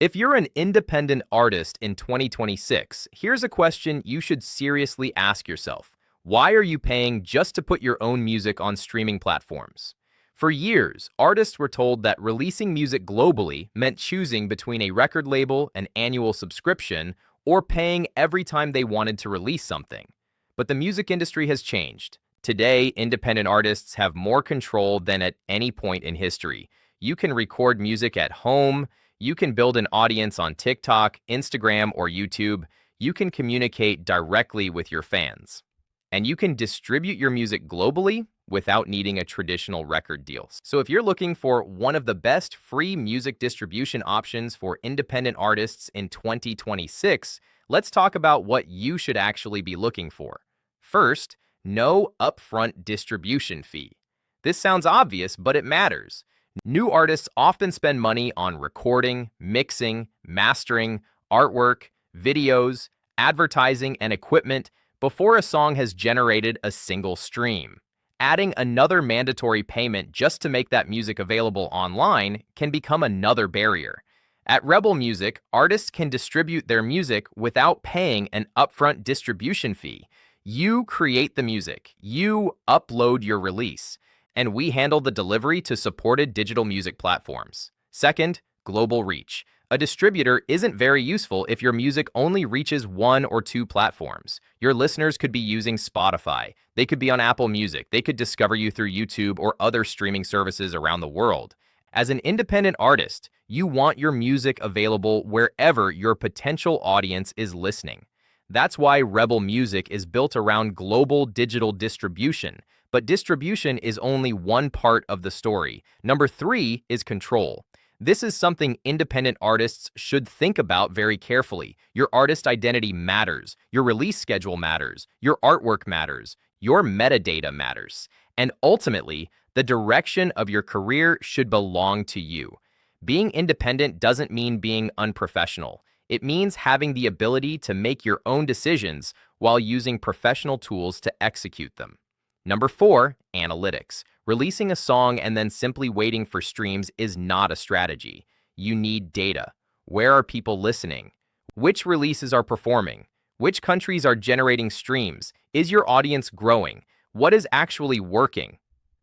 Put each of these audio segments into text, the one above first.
If you're an independent artist in 2026, here's a question you should seriously ask yourself. Why are you paying just to put your own music on streaming platforms? For years, artists were told that releasing music globally meant choosing between a record label, an annual subscription, or paying every time they wanted to release something. But the music industry has changed. Today, independent artists have more control than at any point in history. You can record music at home. You can build an audience on TikTok, Instagram, or YouTube. You can communicate directly with your fans. And you can distribute your music globally without needing a traditional record deal. So if you're looking for one of the best free music distribution options for independent artists in 2026, let's talk about what you should actually be looking for. First, no upfront distribution fee. This sounds obvious, but it matters. New artists often spend money on recording, mixing, mastering, artwork, videos, advertising, and equipment before a song has generated a single stream. Adding another mandatory payment just to make that music available online can become another barrier. At Rebel Music, artists can distribute their music without paying an upfront distribution fee. You create the music, you upload your release, and we handle the delivery to supported digital music platforms. Second, global reach. A distributor isn't very useful if your music only reaches one or two platforms. Your listeners could be using Spotify. They could be on Apple Music. They could discover you through YouTube or other streaming services around the world. As an independent artist, you want your music available wherever your potential audience is listening. That's why Rebel Music is built around global digital distribution. But distribution is only one part of the story. Number 3 is control. This is something independent artists should think about very carefully. Your artist identity matters. Your release schedule matters. Your artwork matters. Your metadata matters. And ultimately, the direction of your career should belong to you. Being independent doesn't mean being unprofessional. It means having the ability to make your own decisions while using professional tools to execute them. Number 4, analytics. Releasing a song and then simply waiting for streams is not a strategy. You need data. Where are people listening? Which releases are performing? Which countries are generating streams? Is your audience growing? What is actually working?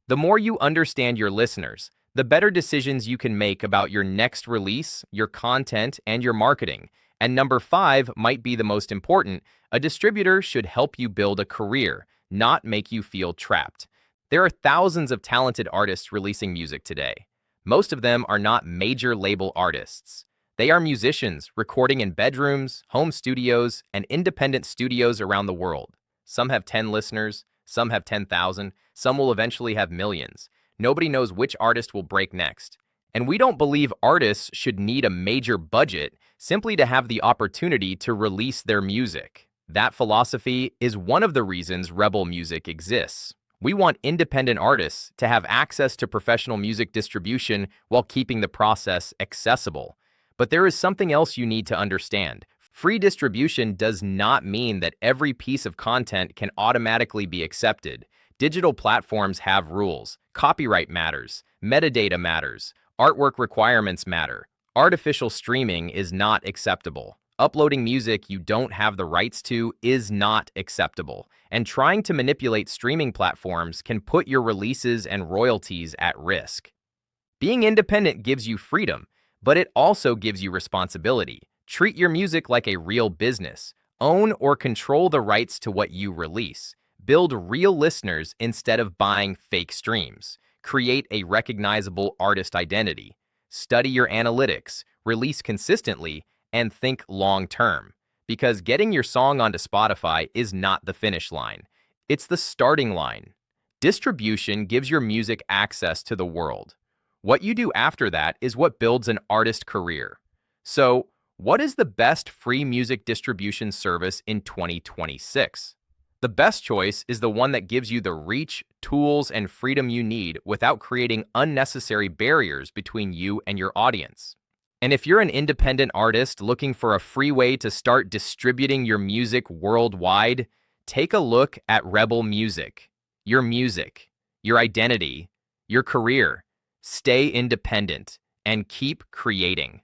The more you understand your listeners, the better decisions you can make about your next release, your content, and your marketing. And number 5 might be the most important. A distributor should help you build a career, not make you feel trapped. There are thousands of talented artists releasing music today. Most of them are not major label artists. They are musicians recording in bedrooms, home studios, and independent studios around the world. Some have 10 listeners, some have 10,000, some will eventually have millions. Nobody knows which artist will break next. And we don't believe artists should need a major budget simply to have the opportunity to release their music. That philosophy is one of the reasons Rebel Music exists. We want independent artists to have access to professional music distribution while keeping the process accessible. But there is something else you need to understand. Free distribution does not mean that every piece of content can automatically be accepted. Digital platforms have rules. Copyright matters. Metadata matters. Artwork requirements matter. Artificial streaming is not acceptable. Uploading music you don't have the rights to is not acceptable, and trying to manipulate streaming platforms can put your releases and royalties at risk. Being independent gives you freedom, but it also gives you responsibility. Treat your music like a real business. Own or control the rights to what you release. Build real listeners instead of buying fake streams. Create a recognizable artist identity. Study your analytics. Release consistently, and think long-term, because getting your song onto Spotify is not the finish line. It's the starting line. Distribution gives your music access to the world. What you do after that is what builds an artist career. So, what is the best free music distribution service in 2026? The best choice is the one that gives you the reach, tools, and freedom you need without creating unnecessary barriers between you and your audience. And if you're an independent artist looking for a free way to start distributing your music worldwide, take a look at Rebel Music. Your music, your identity, your career. Stay independent and keep creating.